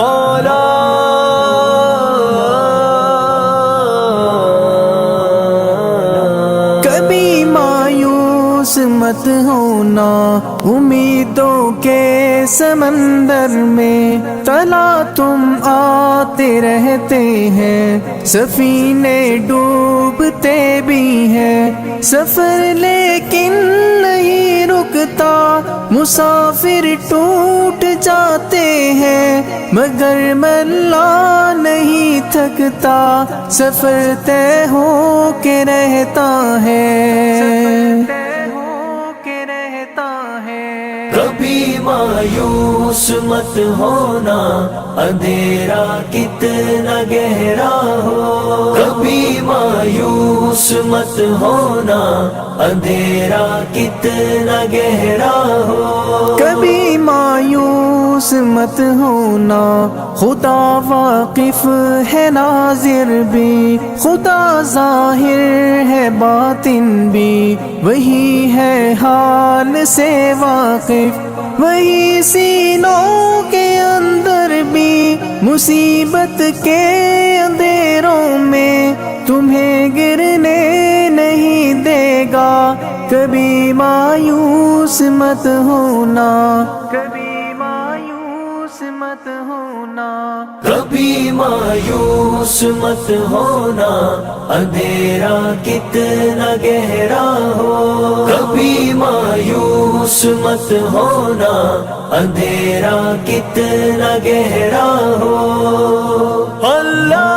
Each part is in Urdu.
مولا کبھی مایوس مت ہونا، امیدوں کے سمندر میں تلا تم آتے رہتے ہیں، سفینے ڈوبتے بھی ہیں، سفر لیکن نہیں رکتا، مسافر ٹوٹ جاتے ہیں، مگر ملا نہیں تھکتا، سفر طے ہو کے رہتا ہے۔ کبھی مایوس مت ہونا، اندھیرا کتنا گہرا ہو، کبھی مایوس مت ہونا، اندھیرا کتنا گہرا ہو، کبھی مایوس مت ہونا، خدا واقف ہے ناظر بھی، خدا ظاہر ہے باطن بھی، وہی ہے حال سے واقف، وہی سینوں کے اندر بھی، مصیبت کے اندھیروں میں تمہیں گرنے نہیں دے گا، کبھی مایوس مت ہونا، کبھی مایوس مت ہونا، کبھی مایوس مت ہونا، اندھیرا کتنا گہرا ہو، کبھی مایوس مت ہونا، اندھیرا کتنا گہرا ہو، اللہ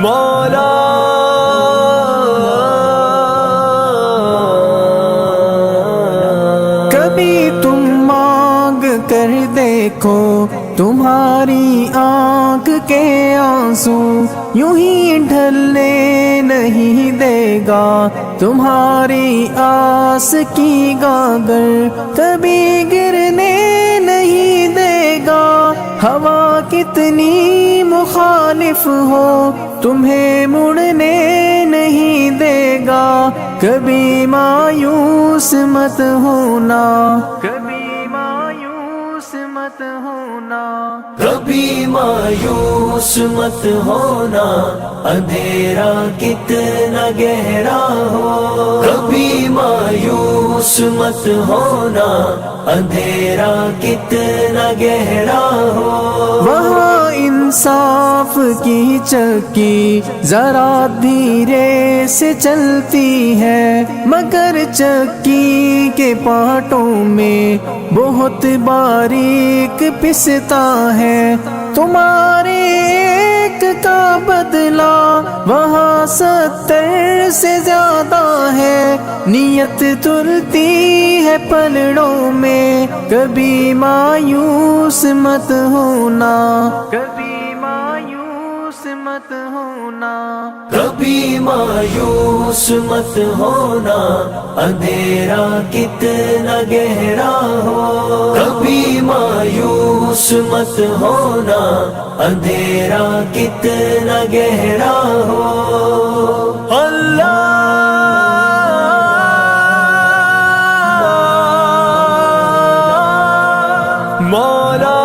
مولا کبھی تم مانگ کر دیکھو، تمہاری آنکھ کے آنسو یوں ہی ڈھلنے نہیں دے گا، تمہاری آس کی گاگر کبھی گرنے نہیں دے گا، ہوا کتنی مخالف ہو تمہیں مڑنے نہیں دے گا، کبھی مایوس مت ہونا، کبھی مایوس مت ہونا، کبھی مایوس مت ہونا، اندھیرا کتنا گہرا ہو، کبھی مایوس مت ہونا، اندھیرا کتنا گہرا ہو، وہاں انصاف کی چکی ذرا دھیرے سے چلتی ہے، مگر چکی کے پارٹوں میں بہت باریک پستا ہے، تمہارے ایک کا بدلہ وہاں 70 سے زیادہ ہے، نیت تلتی ہے پلڑوں میں، کبھی مایوس مت ہونا، کبھی مایوس مت ہونا، کبھی مایوس مت ہونا، اندھیرا کتنا گہرا ہو، کبھی مایوس مت ہونا، اندھیرا کتنا گہرا ہو، اللہ مولا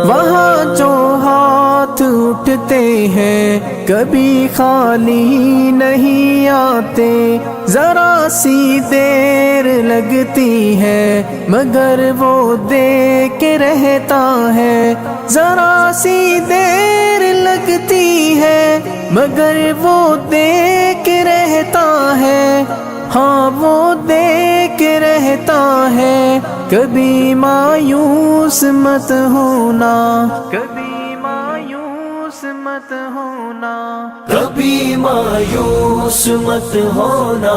وہاں جو ہاتھ اٹھتے ہیں کبھی خالی نہیں آتے، ذرا سی دیر لگتی ہے مگر وہ دے کے رہتا ہے، ذرا سی دیر لگتی ہے مگر وہ دے کے رہتا ہے، ہاں وہ دے کے رہتا ہے، کبھی مایوس مت ہونا، کبھی مایوس مت ہونا، کبھی مایوس مت ہونا،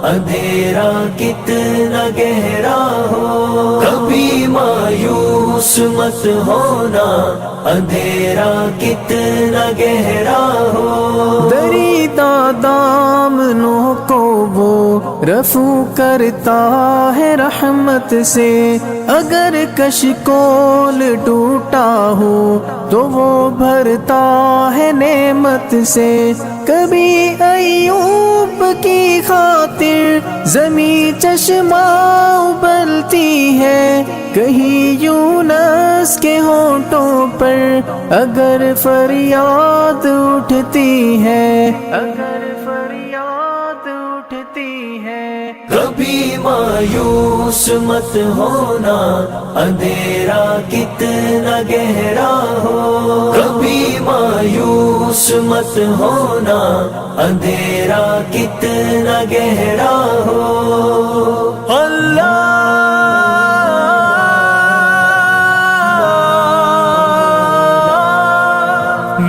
اندھیرا کتنا گہرا ہو، کبھی مایوس مت ہونا، اندھیرا کتنا گہرا ہو، دریدہ دامنوں کو وہ رفو کرتا ہے رحمت سے، اگر کشکول ٹوٹا ہو تو وہ بھرتا ہے نعمت سے، کبھی ایوب کی خاطر زمین چشمہ ابلتی ہے، کہیں یونس کے ہونٹوں پر اگر فریاد اٹھتی ہے، اگر فریاد اٹھتی ہے۔ کبھی مایوس مت ہونا، اندھیرا کتنا گہرا ہو، کبھی مایوس مت ہونا، اندھیرا کتنا گہرا ہو۔ اللہ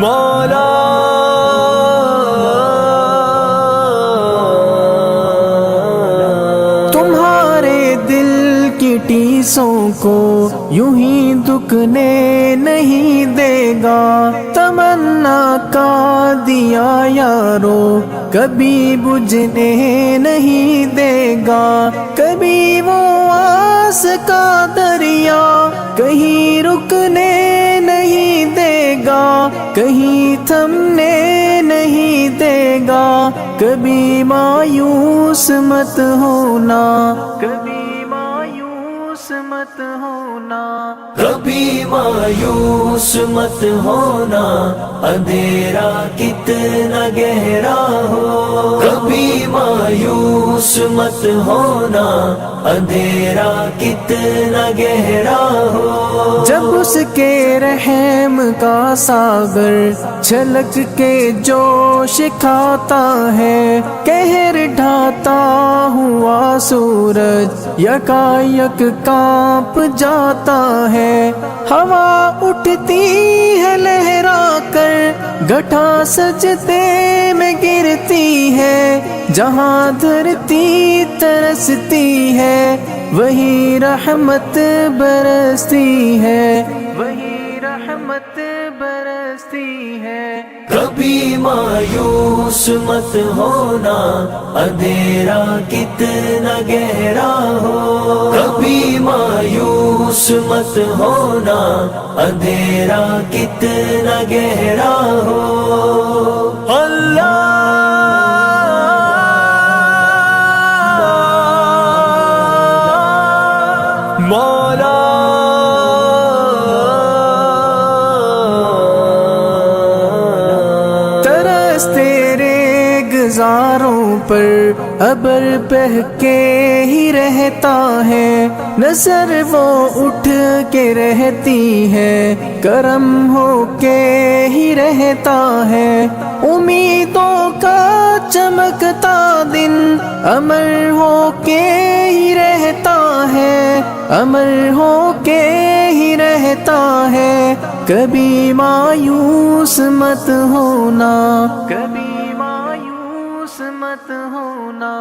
مولا تمہارے دل کی ٹیسوں کو یوں ہی دکھنے نہیں دے گا، تمنا کا دیا یارو کبھی بجھنے نہیں دے گا، کبھی وہ آس کا دریا کہیں رکنے نہیں دے گا، کہیں تھمنے نہیں دے گا، کبھی مایوس مت ہونا، کبھی مایوس مت ہونا، کبھی مایوس مت ہونا، اندھیرا کتنا گہرا ہو، کبھی مایوس مت ہونا، اندھیرا کتنا گہرا ہو۔ جب اس کے رحم کا ساگر چھلک کے جوش کھاتا ہے، قہر ڈھاتا ہوا سورج یکایک کانپ جاتا ہے، ہوا اٹھتی ہے لہرا کر گھٹا سجدے میں گرتی ہے، جہاں دھرتی ترستی ہے وہی رحمت برستی ہے، وہی رحمت برستی ہے۔ کبھی مایوس مت ہونا، اندھیرا کتنا گہرا ہو، کبھی مایوس مت ہونا، اندھیرا کتنا گہرا ہو۔ اللہ مولا ترس تیرے گزاروں پر ابر بہہ کے ہی رہتا ہے، نظر وہ اٹھ کے رہتی ہے، کرم ہو کے ہی رہتا ہے، امیدوں کا چمکتا دن امر ہو کے ہی رہتا ہے، امر ہو کے ہی رہتا ہے، کبھی مایوس مت ہونا، کبھی مایوس مت ہونا،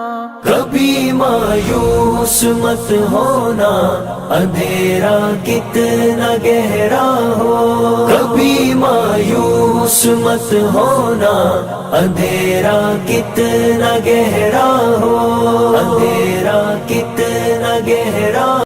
کبھی مایوس مت ہونا، اندھیرا کتنا گہرا ہو، کبھی مایوس مت ہونا، اندھیرا کتنا گہرا ہو، اندھیرا کتنا گہرا